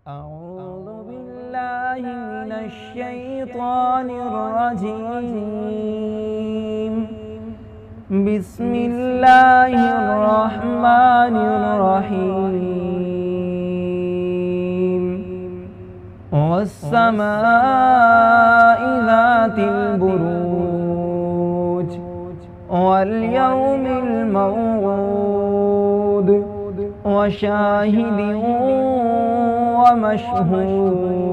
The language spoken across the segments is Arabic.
أعوذ بالله من الشيطان الرجيم. بسم الله الرحمن الرحيم. والسماء ذات البروج واليوم الموعود وشاهد ومشهود.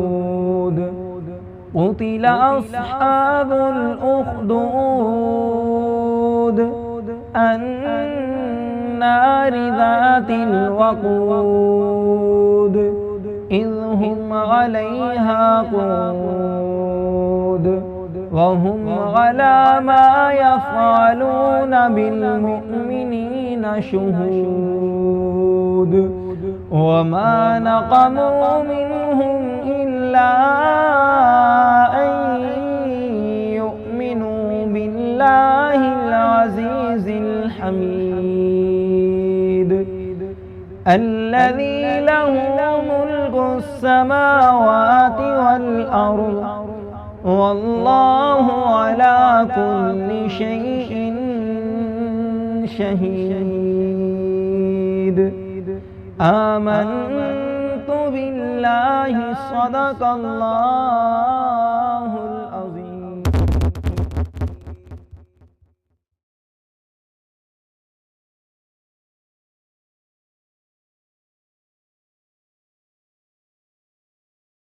قتل أصحاب الأخدود النار ذات الوقود إذ هم عليها قعود وهم على ما يفعلون بالمؤمنين شهود. وما نقموا منهم إلا أن يؤمنوا بالله العزيز الحميد الذي له ملك السماوات والأرض والله على كل شيء شهيد. آمنت بالله صدق الله